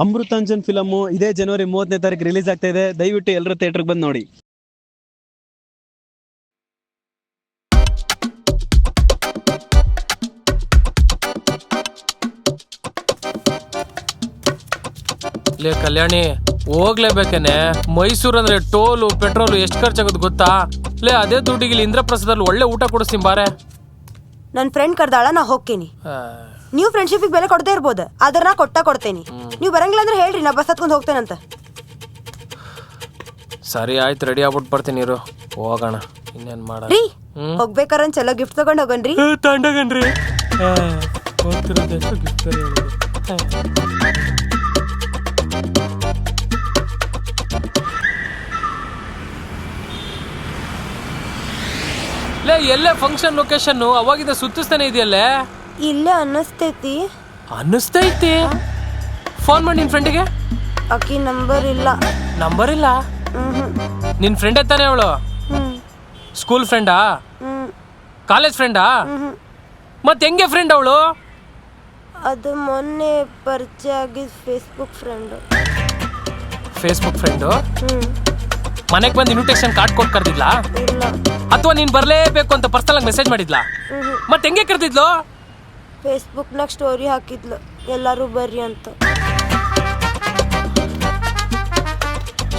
Amrutanjan film ಇದೇ ಜನವರಿ 30ನೇ ತಾರೀಕು release ಆಗ್ತಾ ಇದೆ. ದಯವಿಟ್ಟು ಎಲ್ಲರೂ ಥಿಯೇಟರ್ಗೆ ಬಂದು ನೋಡಿ. ಲೇ ಕಲ್ಯಾಣಿ, ಹೋಗ್ಲೇಬೇಕೇನೆ. ಮೈಸೂರು ಅಂದ್ರೆ ಟೋಲು ಪೆಟ್ರೋಲು ಎಷ್ಟು ಖರ್ಚಾಗೋದು ಗೊತ್ತಾ? ಲೇ ಅದೇ ದುಡ್ಡಿಗೆ ಇಲ್ಲಿ ಇಂದ್ರಪ್ರಸ್ಥದಲ್ಲಿ ಒಳ್ಳೆ ಊಟ ಕೊಡಿಸ್ತೀನಿ ಬಾರೆ. ನನ್ನ ಫ್ರೆಂಡ್ ಕರ್ದಾಳ, ನಾ ಹೋಗ್ತೀನಿ. ನೀವು ಫ್ರೆಂಡ್ಶಿಪ್ಗೆ ಬೆಲೆ ಕೊಡದೇ ಇರ್ಬೋದು, ಆದ್ರೆ ನಾ ಕೊಡ್ತೇನೆ. ನೀವು ಬರಂಗಿಲ್ಲ ಅಂದ್ರೆ ಹೇಳ್ರಿ, ನಾ ಬಸ್ ಹತ್ಕೊಂಡು ಹೋಗ್ತೇನಂತ. ಸರಿ ಆಯ್ತು, ರೆಡಿ ಆಗ್ಬಿಟ್ಟು ಬರ್ತೀನಿ ಇರು, ಹೋಗೋಣ. ಇನ್ನೇನ್ ಮಾಡ ರೀ, ಹೋಗ್ಬೇಕಾರ ಚಲೋ ಗಿಫ್ಟ್ ತಗೊಂಡ್ ಹೋಗನ್ರಿ. ತಂಡಗನ್ರಿ ಲೇ ಎಲ್ಲೇ ಫಂಕ್ಷನ್ ಲೊಕೇಶನ್ ಅವಾಗಿಂದ ಸುತ್ತಿಸ್ತಾನೆ ಇದೆಯಲ್ಲೇ. ಇಲ್ಲೇ ಅನ್ನಿಸ್ತೈತಿ. ಫೋನ್ ಮಾಡಿ ನಿನ್ ಫ್ರೆಂಡಿಗೆ. ಅಕ್ಕಿ ನಂಬರ್ ಇಲ್ಲ. ನಂಬರ್ ಇಲ್ಲ? ನಿನ್ ಫ್ರೆಂಡ್ ತಾನೆ ಅವಳು? ಸ್ಕೂಲ್ ಫ್ರೆಂಡಾ? ಕಾಲೇಜ್ ಫ್ರೆಂಡಾ? ಮತ್ತೆ ಹೆಂಗೆ ಫ್ರೆಂಡ್ ಅವಳು? ಅದು ಮೊನ್ನೆ ಪರಿಚಯ ಆಗಿದ್ ಫೇಸ್ಬುಕ್ ಫ್ರೆಂಡ್. Facebook friend? ಮನೆಗೆ ಬಂದು ಇನ್ವಿಟೇಷನ್ ಕಾರ್ಡ್ ಕೊಟ್ಟು ಕರೆದಿದ್ಲಾ? ಇಲ್ಲ. ಅಥವಾ ನೀನ್ ಬರ್ಲೇಬೇಕು ಅಂತ ಪರ್ಸನಲ್ ಆಗಿ ಮೆಸೇಜ್ ಮಾಡಿದ್ಲಾ? ಮತ್ತೆ ಹೆಂಗೆ ಕರೆದಿದ್ಲು? ಫೇಸ್ಬುಕ್ ನಾಗ ಸ್ಟೋರಿ ಹಾಕಿದ್ಲು, ಎಲ್ಲರೂ ಬರ್ರಿ ಅಂತ.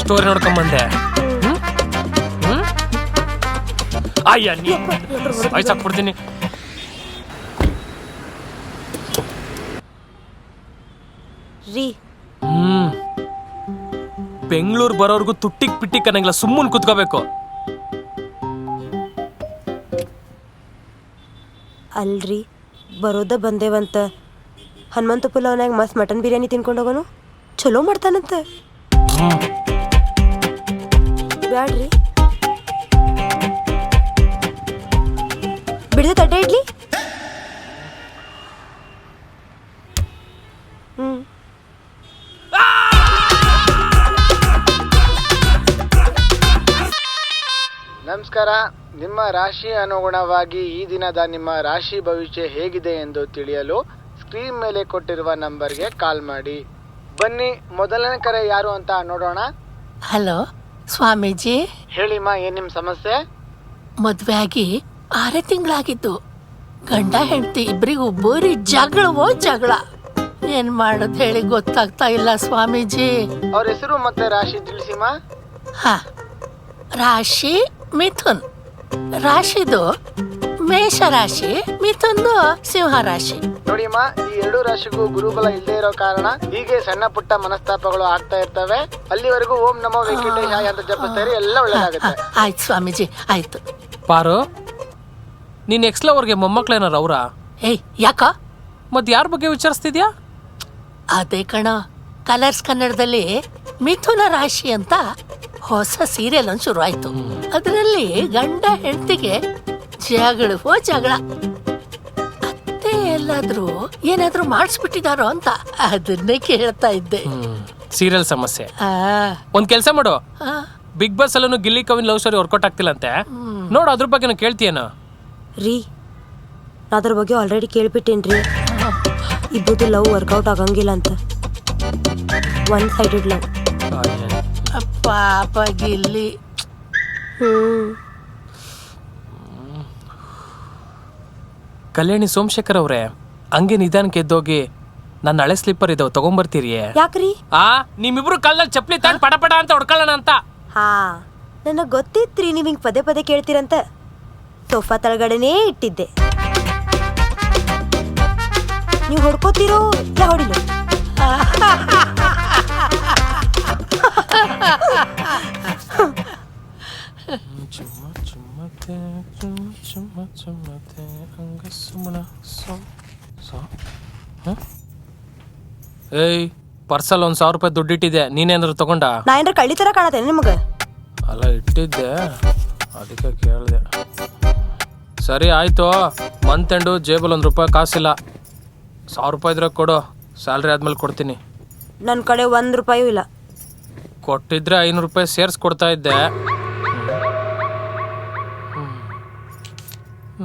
ಸ್ಟೋರಿ ನೋಡ್ಕೊಂಡ್ ಬಂದೆ. ಅಯ್ಯ ವಯಸ್ಸಾಕ್ಬಿಡ್ತೀನಿ. ರೀ, ಬೆಂಗಳೂರು ಬರೋರ್ಗು ತುಟ್ಟಿಕ್ ಪಿಟ್ಟಿಕ್ ಅನ್ನಂಗಿಲ್ಲ, ಸುಮ್ಮನೆ ಕುತ್ಕೋಬೇಕು. ಅಲ್ರಿ, ಬರೋದ ಬಂದೇವಂತ ಹನುಮಂತ ಪುಲಾವ್ನಾಗ ಮಸ್ತ್ ಮಟನ್ ಬಿರಿಯಾನಿ ತಿನ್ಕೊಂಡು ಹೋಗೋನು, ಚಲೋ ಮಾಡ್ತಾನಂತ. ಬ್ಯಾಡ್ರಿ, ಬಿಡದೆ ತಟ್ಟೆ ಇಡ್ಲಿ. ನಮಸ್ಕಾರ. ನಿಮ್ಮ ರಾಶಿ ಅನುಗುಣವಾಗಿ ಈ ದಿನದ ನಿಮ್ಮ ರಾಶಿ ಭವಿಷ್ಯ ಹೇಗಿದೆ ಎಂದು ತಿಳಿಯಲು ಸ್ಕ್ರೀನ್ ಮೇಲೆ ಕೊಟ್ಟಿರುವ ನಂಬರ್ಗೆ ಕಾಲ್ ಮಾಡಿ. ಬನ್ನಿ, ಮೊದಲನೇ ಕರೆ ಯಾರು ಅಂತ ನೋಡೋಣ. ಹಲೋ ಸ್ವಾಮೀಜಿ. ಹೇಳಿಮ್ಮ, ಏನ್ ನಿಮ್ ಸಮಸ್ಯೆ? ಮದ್ವೆ ಆಗಿ 6 ತಿಂಗಳಾಗಿತ್ತು. ಗಂಡ ಹೆಂಡತಿ ಇಬ್ರಿಗೂ ಬರೀ ಜಗಳ. ಏನ್ ಮಾಡೋದು ಹೇಳಿ ಗೊತ್ತಾಗ್ತಾ ಇಲ್ಲ ಸ್ವಾಮೀಜಿ. ಅವ್ರ ಹೆಸರು ಮತ್ತೆ ರಾಶಿ ತಿಳಿಸಿಮ್ಮ. ಹಾ, ರಾಶಿ ಮಿಥುನ್. ರಾಶಿದು ಮೇಷ ರಾಶಿ, ಮಿಥುನ್ದು ಸಿಂಹ ರಾಶಿ. ನೋಡಿಮ್ಮ, ಈ 2 ರಾಶಿಗೂ ಗುರುಬಲ ಇಲ್ಲದೆ ಇರೋ ಕಾರಣ ಹೀಗೆ ಸಣ್ಣ ಪುಟ್ಟ ಮನಸ್ತಾಪಗಳು ಆಗ್ತಾ ಇರ್ತವೆ. ಅಲ್ಲಿವರೆಗೂ ಓಂ ನಮೋ ವೆಂಕಟೇಶಾಯ ಅಂತ ಜಪಿಸ್ತಾರೆ, ಎಲ್ಲ ಒಳ್ಳೇದಾಗುತ್ತೆ. ಆಯ್ತು ಸ್ವಾಮೀಜಿ, ಆಯ್ತು. ಪಾರು, ನೀನ್ ಎಕ್ಸ್ಲ ಅವ್ರಿಗೆ ಮೊಮ್ಮಕ್ಳೇನಾರ ಅವ್ರ? ಏಯ್, ಯಾಕ? ಮತ್ ಯಾರ ಬಗ್ಗೆ ವಿಚಾರಿಸ್ತಿದ್ಯಾ? ಅದೇ ಕಣ, ಕಲರ್ಸ್ ಕನ್ನಡದಲ್ಲಿ ಮಿಥುನ ರಾಶಿ ಅಂತ ಹೊಸ ಸೀರಿಯಲ್ ಒಂದು ಶುರು ಆಯ್ತು. ಅದರಲ್ಲಿ ಗಂಡ ಹೆಂಡತಿಗೆ ಜಗಳ. ಅತ್ತೆ ಎಲ್ಲಾದ್ರೂ ಏನಾದ್ರೂ ಮಾಡಿಸ್ಬಿಟ್ಟಿದಾರೋ ಅಂತ ಅದನ್ನೇ ಕೇಳ್ತಾ ಇದ್ದೆ. ಸೀರಿಯಲ್ ಸಮಸ್ಯೆ. ಒಂದ್ ಕೆಲ್ಸ ಮಾಡು, ಬಿಗ್ ಬಾಸ್ ಅಲ್ಲೂ ಗಿಲ್ಲಿ ಕವಿನ್ ಲವ್ ಸ್ಟೋರಿ ವರ್ಕೌಟ್ ಆಗ್ತಿಲ್ಲ ಅಂತೆ, ನೋಡು ಅದ್ರ ಬಗ್ಗೆ ಕೇಳ್ತೀಯೇನು? ರೀ, ನಾ ಅದ್ರ ಬಗ್ಗೆ ಆಲ್ರೆಡಿ ಕೇಳ್ಬಿಟ್ಟೇನ್ರಿ. ಇಬ್ಬರದು ಲವ್ ವರ್ಕೌಟ್ ಆಗಂಗಿಲ್ಲ ಅಂತ. One sided love. ಪಾಪ ಗಿಲ್ಲಿ. ಕಲ್ಯಾಣಿ ಸೋಮಶೇಖರ್ ಅವ್ರೆ, ಹಂಗೆ ನಿಧಾನಕ್ಕೆ ಎದ್ದೋಗಿ ನನ್ನ ಹಳೆ ಸ್ಲಿಪ್ಪರ್ ಇದಾವ, ತಗೊಂಬರ್ತೀರಿ? ಯಾಕ್ರಿ? ನಿಮ್ಮಿಬ್ರು ಕಲ್ಲಲ್ಲಿ ಚಪ್ಪಲಿ ತಾಂಡ್ ಪಡ ಅಂತ ಹೊಡ್ಕೊಳ್ಳೋಣ ಅಂತ. ಹಾ, ನನಗ್ ಗೊತ್ತಿತ್ರಿ ನೀವ್ ಹಿಂಗ್ ಪದೇ ಕೇಳ್ತೀರಂತ. ಸೋಫಾ ತಳಗಡೆನೇ ಇಟ್ಟಿದ್ದೆ. ನೀವು ಹೊಡ್ಕೋತೀರೋ ಇಲ್ಲ ಹೊಡಿಲು? ಏಯ್, ಪರ್ಸಲ್ 1,000 ರೂಪಾಯಿ ದುಡ್ಡು ಇಟ್ಟಿದ್ದೆ, ನೀನೇನಾದ್ರು ತಗೊಂಡ? ನಾ ಏನಾರ ಕಳ್ಳಿ ತರ ಕಾಣತ್ತೇನೆ ನಿಮಗ? ಅಲ್ಲ, ಇಟ್ಟಿದ್ದೆ, ಅದಕ್ಕೆ ಕೇಳಿದೆ. ಸರಿ ಆಯ್ತು, ಮಂತ್ ಎಂಡು ಜೇಬಲ್ ₹1 ಕಾಸಿಲ್ಲ. 1,000 ರೂಪಾಯಿ ಇದ್ರೆ ಕೊಡು, ಸ್ಯಾಲ್ರಿ ಆದ್ಮೇಲೆ ಕೊಡ್ತೀನಿ. ನನ್ನ ಕಡೆ ₹1 ಇಲ್ಲ. ಕೊಟ್ಟಿದ್ರೆ 500 ರೂಪಾಯಿ ಸೇರಿಸ್ಕೊಡ್ತಾ ಇದ್ದೆ.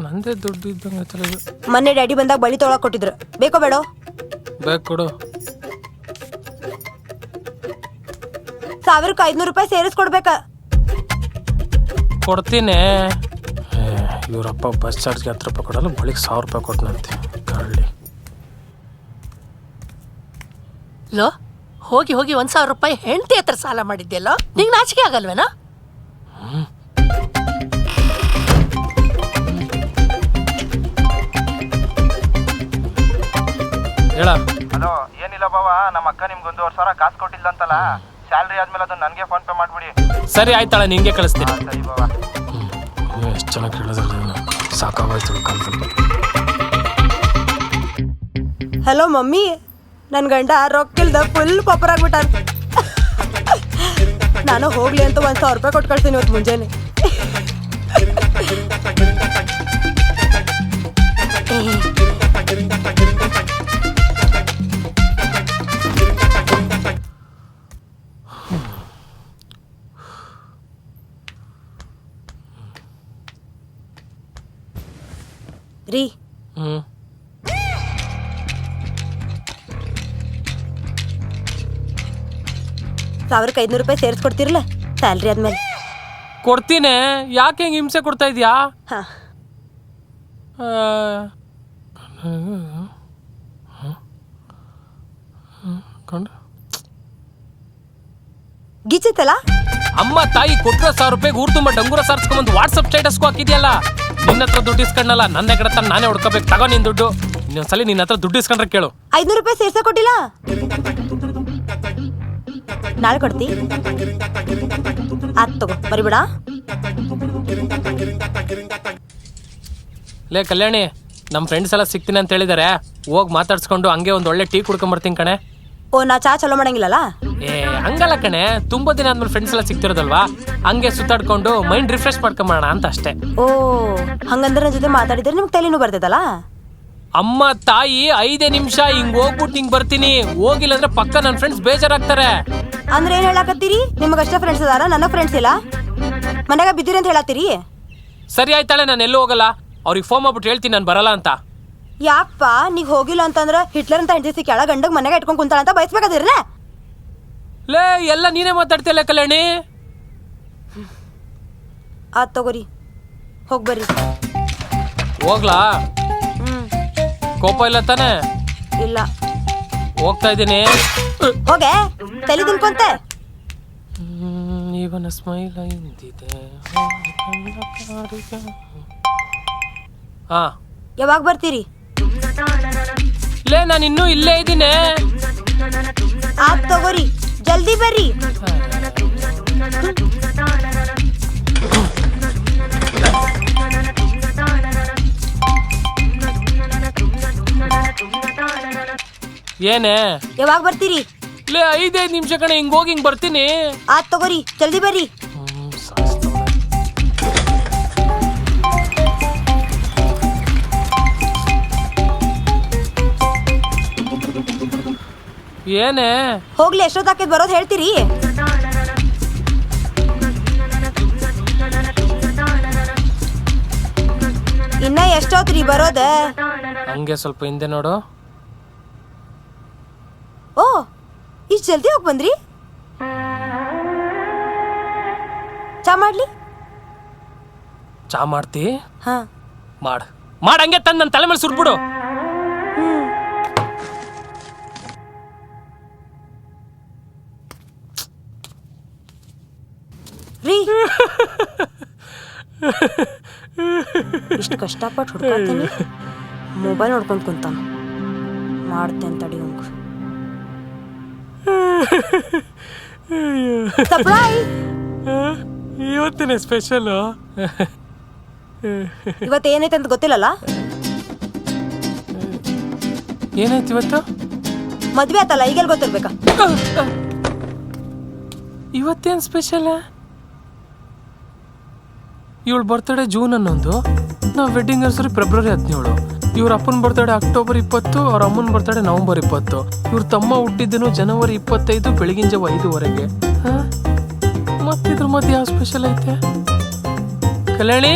ನಂದೇ ದುಡ್ಡು ಇದ್ದಂಗೆ. ಮೊನ್ನೆ ಡ್ಯಾಡಿ ಬಂದಾಗ ಬಳಿ ತೊಗೊಳಕ್ ಕೊಟ್ಟಿದ್ರು, ಬೇಕೋ ಬೇಡೋ? ಬೇಕು ಕೊಡು. 1,500 ರೂಪಾಯಿ ಸೇರಿಸ್ಕೊಡ್ಬೇಕ. ಕೊಡ್ತೀನಿ. ಇವರಪ್ಪ ಬಸ್ ಚಾರ್ಜ್ಗೆ 10 ರೂಪಾಯಿ ಕೊಡಲ್ಲ, ಬಳಿಗೆ 1,000 ರೂಪಾಯಿ ಕೊಟ್ಟನಂತೆ ಕಳ್ಳಿ. ಲೋ ಹೋಗಿ 1,000 ರೂಪಾಯಿ ಹೆಂಡತಿ ಹತ್ರ ಸಾಲ ಮಾಡಿದ್ಯಲ್ಲ, ನಿಂಗೆ ನಾಚಿಕೆ ಆಗಲ್ವೇನಾ? ಹೇಳ. ಹಲೋ, ಏನಿಲ್ಲ ಬಾವ, ನಮ್ಮ ಅಕ್ಕ ನಿಮ್ಗೆ 1,500,000 ಕಾಸು ಕೊಟ್ಟಿಲ್ಲ ಅಂತಲ್ಲ, ಸ್ಯಾಲ್ರಿ ಆದ್ಮೇಲೆ ಅದನ್ನ ನನಗೆ ಫೋನ್ ಪೇ ಮಾಡ್ಬಿಡಿ. ಸರಿ ಆಯ್ತಾಳೆ, ನಿಂಗೆ ಕಳಿಸ್ತೀನಿ. ಸರಿ ಬಾವ. ಎಷ್ಟು ಚೆನ್ನಾಗಿ ಕೇಳಿದ್ರಲ್ಲ, ಸಾಕಾಗೋಯ್ತು ಕಾಲದಲ್ಲಿ. ಹಲೋ ಮಮ್ಮಿ, ನನ್ನ ಗಂಡ ರೊಕ್ಕಿಲ್ದ ಫುಲ್ ಪಾಪರ್ ಆಗ್ಬಿಟ್ಟಾರ. ನಾನು ಹೋಗ್ಲಿ ಅಂತ 1,000 ರೂಪಾಯಿ ಕೊಟ್ಟು ಕಳ್ತೀನಿ ಇವತ್ತು ಮುಂಜಾನೆ. ರೀ, 1,500 ರೂಪಾಯಿ ಸೇರಿಸ್ಕೊಡ್ತಿರಲ್ಲ ಸ್ಯಾಲ್ರಿ ಆದ್ಮೇಲೆ? ಕೊಡ್ತೀನಿ. ಯಾಕೆ ಹಿಂಗೆ ಹಿಂಸೆ ಕೊಡ್ತಾ ಇದೀಯಾ? ಹಾ, ಗಿಚ್ಚಿತ್ತಲ್ಲ? ಅಮ್ಮ ತಾಯಿ ಕೊಟ್ಟರೆ 1,000 ರೂಪಾಯಿಗೆ ಊರು ತುಂಬ ಡಂಗೂರ ಸಾರಿಸ್ಕೊಂಬಂದು ವಾಟ್ಸಪ್ ಸ್ಟೇಟಸ್ಗೂ ಹಾಕಿದ್ಯಲ್ಲ. ನಿನ್ನ ಹತ್ರ ದುಡ್ಡು ಇಸ್ಕೊಂಡಲ್ಲ, ನನ್ನ ಕಡೆ ತಾನು ನಾನೇ ಹೊಡ್ಕೋಬೇಕು. ತಗೋ ನಿನ್ ದುಡ್ಡು. ಇನ್ನೊಂದ್ಸಲಿ ನಿನ್ನ ಹತ್ರ ದುಡ್ಡು ಇಸ್ಕೊಂಡ್ರೆ ಕೇಳು. 500 ರೂಪಾಯಿ ಸೇರ್ಸ ಕೊಟ್ಟಿಲ್ಲ? ನಾಳೆ ಕೊಡ್ತಿ? ಆತ್ ತಗೋ, ಬರಿಬೇಡ. ಲೇ ಕಲ್ಯಾಣಿ, ನಮ್ಮ ಫ್ರೆಂಡ್ಸ್ ಎಲ್ಲ ಸಿಗ್ತೀನಿ ಅಂತ ಹೇಳಿದಾರೆ. ಹೋಗಿ ಮಾತಾಡ್ಸ್ಕೊಂಡು ಹಂಗೆ ಒಂದು ಒಳ್ಳೆ ಟೀ ಕುಡ್ಕೊಂಬರ್ತೀನಿ ಕಣೆ. ಓ, ನಾ ಚಾ ಚಲೋ ಮಾಡಂಗಿಲ್ಲಲ್ಲ? ಹಂಗಲ್ಲ ಕಣೆ, ತುಂಬಾ ದಿನ ಆದ್ಮೇಲೆ ಫ್ರೆಂಡ್ಸ್ ಎಲ್ಲ ಸಿಗ್ತಿರೋದಲ್ವಾ, ಹಂಗೆ ಸುತ್ತಾಡ್ಕೊಂಡು ಮೈಂಡ್ ರಿಫ್ರೆಶ್ ಮಾಡ್ಕೊಂಬೋಣ ಅಂತ ಅಷ್ಟೇ. ಓ, ಹಂಗಂದ್ರೆ ನನ್ನ ಜೊತೆ ಮಾತಾಡಿದ್ರೆ ನಿಮ್ಗೆ ತಲೆನೂ ಬರ್ತೈತಲ್ಲ? ಅಮ್ಮ ತಾಯಿ 5 ನಿಮಿಷ ಹಿಂಗ್ ಹೋಗ್ಬಿಟ್ಟು ಹಿಂಗ್ ಬರ್ತೀನಿ. ಹೋಗಿಲ್ಲ ಅಂದ್ರೆ ಪಕ್ಕ ನನ್ನ ಫ್ರೆಂಡ್ಸ್ ಬೇಜಾರಾಗ್ತಾರೆ. ಅಂದ್ರೆ ಏನ್ ಹೇಳಾಕತ್ತೀರಿ? ನಿಮಗಷ್ಟ ಫ್ರೆಂಡ್ಸ್ ಅದಾರ, ನನ್ನ ಫ್ರೆಂಡ್ಸ್ ಇಲ್ಲ? ಮನ್ಯಾಗ ಬಿದ್ದೀರಿ ಅಂತ ಹೇಳತ್ತೀರಿ? ಸರಿ ಆಯ್ತಾಳೆ, ನಾನು ಎಲ್ಲೂ ಹೋಗಲ್ಲ. ಅವ್ರಿಗೆ ಫೋನ್ ಮಾಡ್ಬಿಟ್ಟು ಹೇಳ್ತೀನಿ ನಾನು ಬರಲ್ಲ ಅಂತ. ಯಾಕಪ್ಪ, ನೀವ್ ಹೋಗಿಲ್ಲ ಅಂತಂದ್ರ ಹಿಟ್ಲರ್ ಅಂತ ಹೆಂಡತಿ ಕೆಳ ಗಂಡಗ್ ಮನೆಗೆ ಇಟ್ಕೊಂಡ್ ಕುಂತಾಳ ಅಂತ ಬಯಸ್ಬೇಕಾದಿರಲ್ಲ? ಲೇ, ಎಲ್ಲ ನೀನೇ ಮಾತಾಡ್ತಿಯಲ್ಲ ಕಲ್ಯಾಣಿ. ಆತ್ ತಗೋರಿ, ಹೋಗ್ಬರ್ರಿ. ಹೋಗ್ಲಾ? ಕೋಪ ಇಲ್ಲ ತಾನೆ? ಇಲ್ಲ, ಹೋಗ್ತಾ ಇದ್ದೀನಿ. ಹೋಗೆ, ತಲೆ ತಿನ್ಕೊಂತೆ. ಇವನ ಸ್ಮೈಲ್ ಇಂದಿದೆ. ಹಾ, ಯಾವಾಗ ಬರ್ತೀರಿ? ಲೇ, ನಾನು ಇನ್ನೂ ಇಲ್ಲೇ ಇದ್ದೀನಿ. ಆತ್ ತಗೋರಿ, ಜಲ್ದಿ ಬರ್ರಿ. ಏನೇ? ಯಾವಾಗ ಬರ್ತೀರಿ? ಲೇ, 5 ನಿಮಿಷ ಕಣೆ, ಹಿಂಗ್ ಹೋಗಿ ಹಿಂಗ್ ಬರ್ತೀನಿ. ಆತ್ ತಗೋರಿ, ಜಲ್ದಿ ಬರ್ರಿ. ಏನೇ? ಹೋಗ್ಲಿ, ಎಷ್ಟೊತ್ತಾಕೈತ್ ಬರೋದ್ ಹೇಳ್ತೀರಿ? ಇನ್ನ ಎಷ್ಟೊತ್ರಿ ಬರೋದ? ಹಂಗೆ ಸ್ವಲ್ಪ ಹಿಂದೆ ನೋಡು. ಓ, ಇಷ್ಟ್ ಜಲ್ದಿ ಹೋಗಿ ಬಂದ್ರಿ? ಚಾ ಮಾಡ್ಲಿ? ಚಾ ಮಾಡ್ತಿ? ಹಾ, ಮಾಡ್ ಹಂಗೆ ತಂದು ನನ್ನ ತಲೆ ಮೇಲೆ ಸುರ್ಬಿಡು. ರೀ, ಇಷ್ಟು ಕಷ್ಟಪಟ್ಟು ಹುಡ್ಕೊತೀನಿ, ಮೊಬೈಲ್ ನೋಡ್ಕೊಂಡ್ ಕುಂತಾನ. ಮಾಡ್ತೇನೆ ತಡಿ ಹಂಗ. ಸರ್ಪ್ರೈಸ್! ಇವತ್ತಿನ ಸ್ಪೆಷಲ್. ಇವತ್ತು ಏನೈತೆ ಅಂತ ಗೊತ್ತಿಲ್ಲಲ್ಲ? ಏನಾಯ್ತು ಇವತ್ತು? ಮದ್ವೆ ಆತಲ್ಲ, ಈಗೆಲ್ಲ ಗೊತ್ತಿರ್ಬೇಕಾ? ಇವತ್ತೇನು ಸ್ಪೆಷಲ್? ಇವಳ ಬರ್ತಡೇ ಜೂನ್ 11, ನಾವು ವೆಡ್ಡಿಂಗ್ ಆನಿವರ್ಸರಿ ಫೆಬ್ರವರಿ 17. ಇವ್ರ ಅಪ್ಪನ ಬರ್ತಡೇ ಅಕ್ಟೋಬರ್ 20, ಅವ್ರ ಅಮ್ಮನ ಬರ್ತಡೇ ನವೆಂಬರ್ 20. ಇವ್ರ ತಮ್ಮ ಹುಟ್ಟಿದ್ದನು ಜನವರಿ 25 ಬೆಳಗಿನ ಜಾವ 5:15. ಮತ್ತಿದ್ರ ಮಧ್ಯೆ ಯಾವ ಸ್ಪೆಷಲ್ ಐತೆ? ಕಲ್ಯಾಣಿ,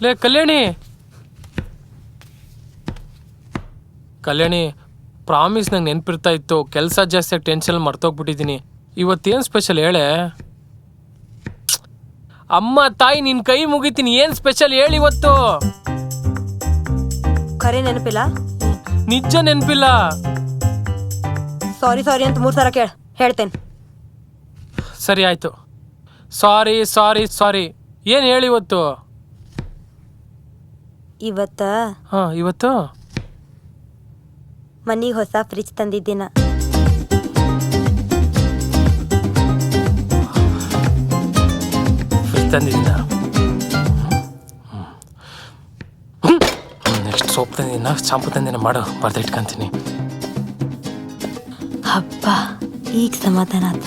ಲೇ ಕಲ್ಯಾಣಿ, ಪ್ರಾಮಿಸ್ ನಂಗೆ ನೆನಪಿರ್ತಾ ಇತ್ತು, ಕೆಲಸ ಜಾಸ್ತಿ ಆಗಿ ಟೆನ್ಷನ್ ಮರ್ತೋಗ್ಬಿಟ್ಟಿದ್ದೀನಿ. ಇವತ್ತೇನು ಸ್ಪೆಷಲ್ ಹೇಳೆ? ಅಮ್ಮ ತಾಯಿ ನಿನ್ ಕೈ ಮುಗಿತೀನಿ, ಏನ್ ಸ್ಪೆಷಲ್ ಹೇಳಿ ಇವತ್ತು? ಖರೆ ನೆನಪಿಲ್ಲ? ನಿಜ ನೆನಪಿಲ್ಲ. ಸಾರಿ ಸಾರಿ ಅಂತ 3 ಸಲ ಹೇಳ್ತೇನೆ. ಸರಿ ಆಯ್ತು, ಸಾರಿ ಸಾರಿ ಸಾರಿ. ಏನ್ ಹೇಳಿ ಇವತ್ತು? ಇವತ್ತು ಮನಿಗೆ ಹೊಸ ಫ್ರಿಜ್ ತಂದಿದ್ದೀನ. ತಂದಿದ್ದೀನ. ನೆಕ್ಸ್ಟ್ ಸೋಪ್ ತಂದಿದ್ದೀನ, ಶಾಂಪು ತಂದಿನ, ಮಾಡು ಬರ್ತಾ ಇಟ್ಕೊಂತೀನಿ. ಹಬ್ಬ, ಈಗ ಸಮಾಧಾನ ಆತ.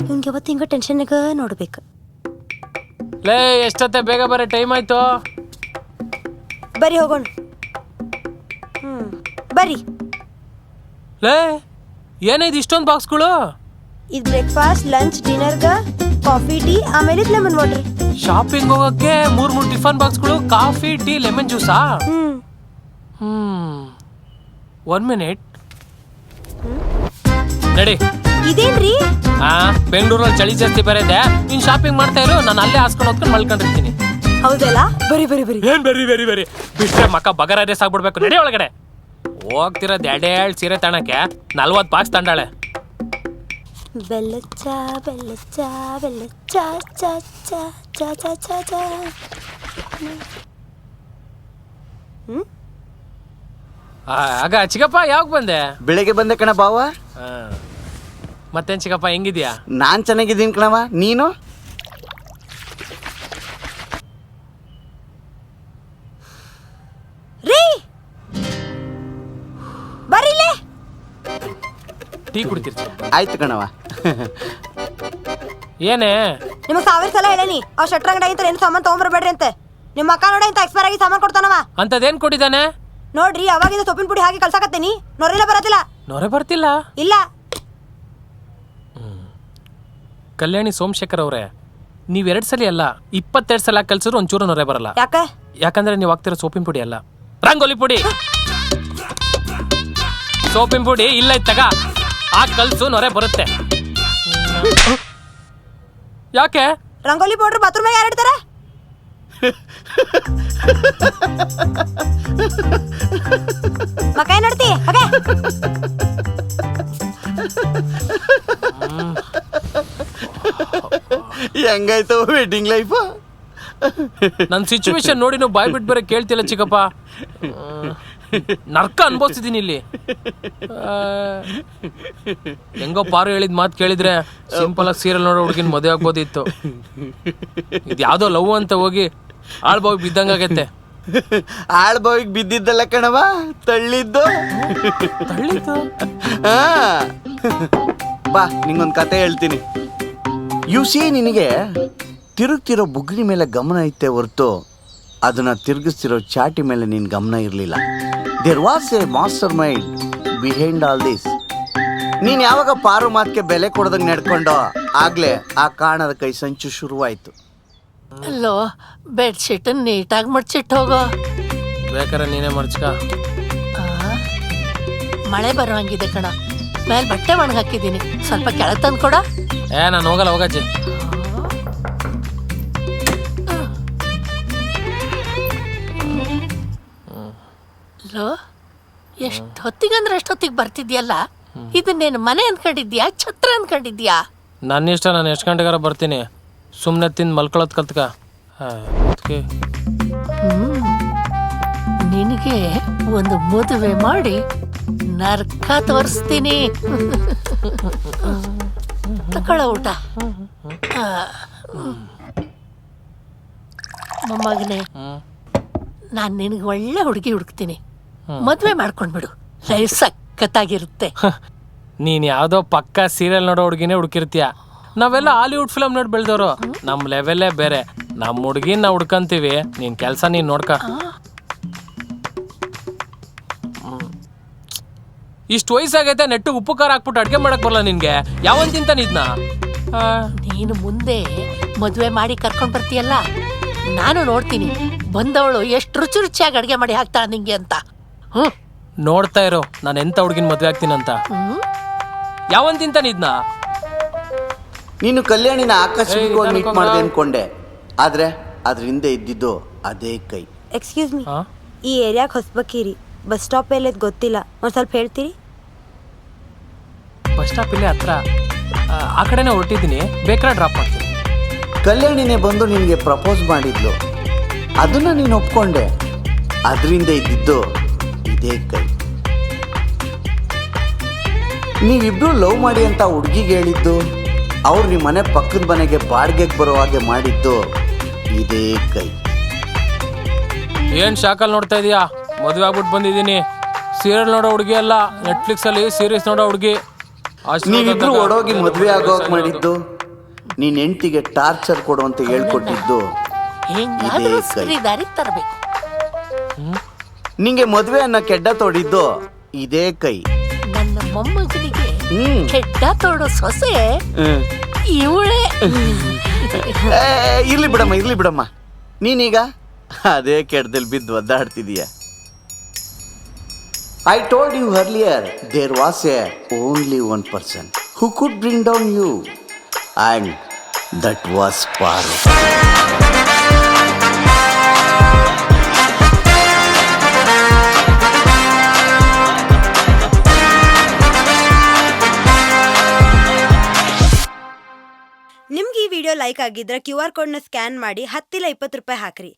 ಇವ್ನಿಗೆ ಯಾವತ್ತು ಹಿಂಗ ಟೆನ್ಷನ್ಗ ನೋಡ್ಬೇಕು. ಲೇ ಎಷ್ಟೊತ್ತೆ, ಬೇಗ ಬರೋ ಟೈಮ್ ಆಯ್ತು. ಬರ್ರಿ ಹೋಗೋಣ. ಬರ್ರಿ. ಲೇ ಏನಿದು ಇಷ್ಟೊಂದು ಬಾಕ್ಸ್ಗಳು? ಇದು ಬ್ರೇಕ್ಫಾಸ್ಟ್, ಲಂಚ್, ಡಿನ್ನರ್ಗ ಕಾಫಿ, ಟೀ, ಆಮೇಲೆ ಲೆಮನ್ ವಾಟರ್. ಶಾಪಿಂಗ್ ಹೋಗಕ್ಕೆ 3 ಟಿಫನ್ ಬಾಕ್ಸ್ಗಳು, ಕಾಫಿ, ಟೀ, ಲೆಮನ್ ಜ್ಯೂಸಾ? 1 ಮಿನಿಟ್ ನಡಿ. ಇದೇನ್ರಿ? ಬೆಂಗಳೂರಲ್ಲಿ ಚಳಿ ಜಾಸ್ತಿ ಬರದೆ, ನೀನ್ ಶಾಪಿಂಗ್ ಮಾಡ್ತಾ ಇರೋ, ನಾನು ಅಲ್ಲೇ ಹಾಸ್ಕೊಂಡು ಹೋಗ್ಕೊಂಡು ಮಲ್ಕೊಂಡಿರ್ತೀನಿ. ಹೌದಲ್ಲ? ಬರಿ ಬರಿ ಬರಿ. ಏನ್ ಬರಿ ಬರಿ ಬರಿ ಬಿಟ್ರೆ ಮಕ್ಕ ಬಗರ ರೇಸ್ ಆಗ್ಬಿಡ್ಬೇಕು. ನಡಿ ಒಳಗಡೆ. ಹೋಗ್ತಿರೋದು 2 ಸೀರೆ ತಣಕ್ಕೆ 40 ಬಾಕ್ಸ್ ತಂಡಾಳೆ. ಬೆಲ್ಲಚ್ಚ ಬೆಲ್ಲಚ್ಚ ಬೆಲ್ಲಚ್ಚ ಚ ಚ ಚ ಚ ಚ ಚ. ಆಗ ಚಿಕ್ಕಪ್ಪ ಯಾವಾಗ ಬಂದೆ? ಬೆಳಿಗ್ಗೆ ಬಂದೆ ಕಣ ಬಾವ. ಮತ್ತೇನ್ ಚಿಕ್ಕಪ್ಪ ಹೆಂಗಿದ್ಯಾ? ನಾನ್ ಚೆನ್ನಾಗಿದ್ದೀನಿ ಕಣವ, ನೀನು? ರೀ ಬರೀಲೆ. ಟೀ ಕುಡಿತಿರ್ತೀಯ? ಆಯ್ತು ಕಣವ. ಏನೇ ನಿಮ್ಮ 1000 ಸಲ ಹೇಳೇನಿ, ಅವ್ ಶಟ್ರ ಅಂಗಡಿ ಏನು ಸಾಮಾನು ತಗೊಂಬರ್ಬೇಡ್ರಿ ಅಂತ. ನಿಮ್ಮ ಅಕ್ಕ ನೋಡಿ ಇಂತ ಎಕ್ಸ್ಪೈರ್ ಆಗಿ ಸಾಮಾನು ಕೊಡ್ತಾನವ. ಅಂತದೇನ್ ಕೊಟ್ಟಿದ್ದಾನೆ ನೋಡ್ರಿ, ಅವಾಗಿಂದ ಸೊಪ್ಪಿನ ಪುಡಿ ಹಾಕಿ ಕಳ್ಸಾಕತ್ತೀನಿ. ನೊರೆಲ್ಲ ಬರತ್ತಿಲ್ಲ. ನೊರೆ ಬರ್ತಿಲ್ಲ? ಇಲ್ಲ. ಕಲ್ಯಾಣಿ ಸೋಮಶೇಖರ್ ಅವ್ರೆ, ನೀವ್ 2 ಸಲ ಅಲ್ಲ 22 ಸಲ ಕಲ್ಸಿದ್ರು ಒಂಚೂರು ನೊರೆ ಬರಲ್ಲ. ಯಾಕೆ? ಯಾಕಂದ್ರೆ ನೀವು ಹಾಕ್ತಿರೋ ಸೋಪಿನ ಪುಡಿ ಅಲ್ಲ, ರಂಗೋಲಿ ಪುಡಿ. ಸೋಪಿನ ಪುಡಿ ಇಲ್ಲ ಇತ್ತಗ ಆ ಕಲ್ಸು ನೊರೆ ಬರುತ್ತೆ. ಯಾಕೆ? ರಂಗೋಲಿ ಪೌಡರ್ ಬಾತ್ರೂಮ್ ಯಾರು ಇಡ್ತಾರೆ? ಮಕ್ಕ ಏನ್ ನೋಡ್ತಿ? ಹೆಂಗಾಯ್ತು ವೆಡ್ಡಿಂಗ್ ಲೈಫ್? ನನ್ನ ಸಿಚುವೇಶನ್ ನೋಡಿ ನಾವು ಬಾಯ್ ಬಿಟ್ಟು ಬೇರೆ ಕೇಳ್ತಿಲ್ಲ ಚಿಕ್ಕಪ್ಪ. ನರ್ಕ ಅನ್ಭವಿಸ್ತಿದ್ದೀನಿ ಇಲ್ಲಿ. ಹೆಂಗೋ ಪಾರು ಹೇಳಿದ ಮಾತು ಕೇಳಿದ್ರೆ ಸಿಂಪಲ್ ಆಗಿ ಸೀರಿಯಲ್ ನೋಡೋ ಹುಡುಗಿನ ಮದುವೆ ಆಗ್ಬೋದಿತ್ತು. ಇದು ಯಾವ್ದೋ ಲವ್ ಅಂತ ಹೋಗಿ ಆಳ್ಬಾವಿ ಬಿದ್ದಂಗಾಗೈತೆ. ಆಳ್ಬಾವಿಗೆ ಬಿದ್ದಿದ್ದಲ್ಲ ಕಣವ, ತಳ್ಳಿದ್ದು. ಬಾ ನಿಂಗೊಂದು ಕತೆ ಹೇಳ್ತೀನಿ. ನಿನಗೆ ತಿರುಗ್ತಿರೋ ಬುಗ್ರಿ ಮೇಲೆ ಗಮನ ಐತೆ ಹೊರ್ತು ಅದನ್ನ ತಿರುಗಿಸ್ತಿರೋ ಚಾಟಿ ಮೇಲೆ ನಿನ್ ಗಮನ ಇರಲಿಲ್ಲ. There was a mastermind behind all this. ನೀನ್ ಯಾವಾಗ ಪಾರು ಮಾತ್ಗೆ ಬೆಲೆ ಕೊಡದಂಗೆ ನಡ್ಕೊಂಡೋ ಆಗ್ಲೇ ಆ ಕಾಣದ ಕೈ ಸಂಚು ಶುರುವಾಯ್ತು. ಅಲ್ಲೋ, ಬೆಡ್ಶೀಟ್ ನೀಟಾಗಿ ಮಡ್ಚಿಟ್ಟು ಹೋಗೋ. ಬೇಕಾರೆ ನೀನೇ ಮರ್ಚ್ಕ. ಮಳೆ ಬರುವಂಗಿದೆ ಕಣ. ಮೇಲೆ ಬಟ್ಟೆ ಒಣಗಿ ಹಾಕಿದ್ದೀನಿ, ಸ್ವಲ್ಪ ಕೆಳಗೆ ತಂದು ಕೊಡ. ನಾನು ಹೋಗಲ್ಲ, ಹೋಗಜ್ಜಿ. ಲೋ, ಎಷ್ಟು ಹೊತ್ತಿಗಂದ್ರೆ ಎಷ್ಟೊತ್ತಿಗೆ ಬರ್ತಿದ್ಯಲ್ಲ. ಇದನ್ನೇನು ಮನೆ ಅನ್ಕೊಂಡಿದ್ಯಾ, ಛತ್ರ ಅನ್ಕೊಂಡಿದ್ಯಾ? ನನ್ನ ಇಷ್ಟ, ನಾನು ಎಷ್ಟು ಗಂಟೆಗಾರ ಬರ್ತೀನಿ. ಸುಮ್ಮನೆ ತಿಂದು ಮಲ್ಕೊಳ್ಳೋದು ಕಲ್ತ್ಕ. ನಿನಗೆ ಒಂದು ಮದುವೆ ಮಾಡಿ ನರ್ಕ ತೋರಿಸ್ತೀನಿ. ತಗೊಳ್ಳೋ ಊಟ. ಮೊಮ್ಮಗನೇ, ನಾನು ನಿನಗೆ ಒಳ್ಳೆ ಹುಡುಗಿ ಹುಡುಕ್ತೀನಿ. ಮದುವೆ ಮಾಡ್ಕೊಂಡ್ಬಿಡು, ಲೈಫ್ ಸಖತ್ತಾಗಿರುತ್ತೆ. ನೀನ್ ಯಾವ್ದೋ ಪಕ್ಕ ಸೀರಿಯಲ್ ನೋಡೋ ಹುಡುಗಿನೇ ಹುಡುಕಿರ್ತೀಯ. ನಾವೆಲ್ಲ ಹಾಲಿವುಡ್ ಫಿಲಮ್ ನೋಡಿ ಬೆಳೆದವರು. ನಮ್ಮ ಲೆವೆಲ್ಲೇ ಬೇರೆ. ನಮ್ಮ ಹುಡುಗಿನ ನಾವು ಹುಡ್ಕಂತೀವಿ, ನೀನ್ ಕೆಲಸ ನೀನ್ ನೋಡ್ಕ. ಇಷ್ಟು ವಯಸ್ಸಾಗೈತೆ, ನೆಟ್ಟು ಉಪ್ಪು ಖಾರ ಹಾಕ್ಬಿಟ್ಟು ಅಡ್ಗೆ ಮಾಡಕ್ ಬರಲ್ಲ ನಿನ್ಗೆ? ಯಾವನ್ ತಿಂತಾನಿದ್ನ? ನೀನು ಮುಂದೆ ಮದುವೆ ಮಾಡಿ ಕರ್ಕೊಂಡ್ ಬರ್ತೀಯಲ್ಲ, ನಾನು ನೋಡ್ತೀನಿ ಬಂದವಳು ಎಷ್ಟು ರುಚಿ ರುಚಿಯಾಗಿ ಅಡ್ಗೆ ಮಾಡಿ ಹಾಕ್ತಾಳ ನಿಂಗೆ ಅಂತ. ನೋಡ್ತಾ ಇರೋ ನಾನು ಎಂತ ಹುಡುಗಿನ ಮದ್ವೆ ಆಗ್ತೀನಂತ. ಯಾವಂತಿಂತಾನೆ ಇದ್ನ ನೀನು ಕಲ್ಯಾಣಿನ ಆಕಸ್ಮಿಕವಾಗಿ ಮೀಟ್ ಮಾಡಿದೆ ಅನ್ಕೊಂಡೆ, ಆದ್ರೆ ಅದ್ರ ಹಿಂದೆ ಇದ್ದಿದ್ದು ಅದೇ ಕೈ. ಎಕ್ಸ್ಕ್ಯೂಸ್ ಮೀ, ಈ ಏರಿಯಾಗೆ ಹೊಸಬಕ್ಕೀರಿ, ಬಸ್ ಸ್ಟಾಪ್ ಎಲ್ಲದ್ ಗೊತ್ತಿಲ್ಲ, ಒಂದು ಸ್ವಲ್ಪ ಹೇಳ್ತೀರಿ? ಬಸ್ ಸ್ಟಾಪ್ ಇಲ್ಲೇ ಹತ್ರ, ಆ ಕಡೆನೇ ಹೊರಟಿದ್ದೀನಿ, ಬೇಕಾದ್ರೆ ಡ್ರಾಪ್ ಮಾಡ್ತೀನಿ. ಕಲ್ಯಾಣಿನೇ ಬಂದು ನಿನಗೆ ಪ್ರಪೋಸ್ ಮಾಡಿದ್ಲು, ಅದನ್ನ ನೀನು ಒಪ್ಕೊಂಡೆ, ಅದರಿಂದ ಇದ್ದಿದ್ದು ಇದೇ ಕೈ. ನೀವಿಬ್ರು ಲವ್ ಮಾಡಿ ಅಂತ ಹುಡುಗಿಗೆ ಹೇಳಿದ್ದು, ಅವ್ರು ನಿಮ್ಮ ಮನೆ ಪಕ್ಕದ ಮನೆಗೆ ಬಾಡಿಗೆಗೆ ಬರೋ ಹಾಗೆ ಮಾಡಿದ್ದು ಇದೇ ಕೈ. ಏನ್ ಶಾಕಲ್ ನೋಡ್ತಾ ಇದೀಯಾ? ಮದುವೆ ಆಗ್ಬಿಟ್ಟು ಬಂದಿದ್ದೀನಿ. ಸೀರಿಯಲ್ ನೋಡೋ ಹುಡುಗಿ ಅಲ್ಲ, ನೆಟ್ಫ್ಲಿಕ್ಸ್ ಅಲ್ಲಿ ಸೀರೀಸ್ ನೋಡೋ ಹುಡುಗಿ. ನೀವಿಬ್ರು ಒಡೋಗಿ ಮದುವೆ ಆಗೋಕ್ ಮಾಡಿದ್ದು, ನೀನ್ ಹೆಂಡತಿಗೆ ಟಾರ್ಚರ್ ಕೊಡು ಅಂತ ಹೇಳ್ಕೊಟ್ಟಿದ್ದು ಹೆಂಗಾದ್ರೂ ಇದೇ ಸರಿ ಕೈ. ದಾರಿ ತರಬೇಕು. ನಿಂಗೆ ಮದುವೆ ಅನ್ನೋ ಕೆಡ್ಡ ತೋಡಿದ್ದು ಇದೇ ಕೈ. ನನ್ನ ಮೊಮ್ಮಗನಿಗೆ ಹ್ಮ್. ಕೆಟ್ಟ ತೋಡೋ ಸೊಸೆ ಇವಳೇ. ಇರ್ಲಿ ಬಿಡಮ್ಮ, ನೀನೀಗ ಅದೇ ಕೆಡ್ದಲ್ಲಿ ಬಿದ್ದು ಒದ್ದಾಡ್ತಿದೀಯ. I told you earlier, there was only one person who could bring down you, and that was Paru. ನಿಮ್ಗೆ ಈ ವಿಡಿಯೋ ಲೈಕ್ ಆಗಿದ್ರೆ QR ಕೋಡ್ನ ಸ್ಕ್ಯಾನ್ ಮಾಡಿ 10 ಇಲ್ಲ 20 ರೂಪಾಯಿ ಹಾಕ್ರಿ.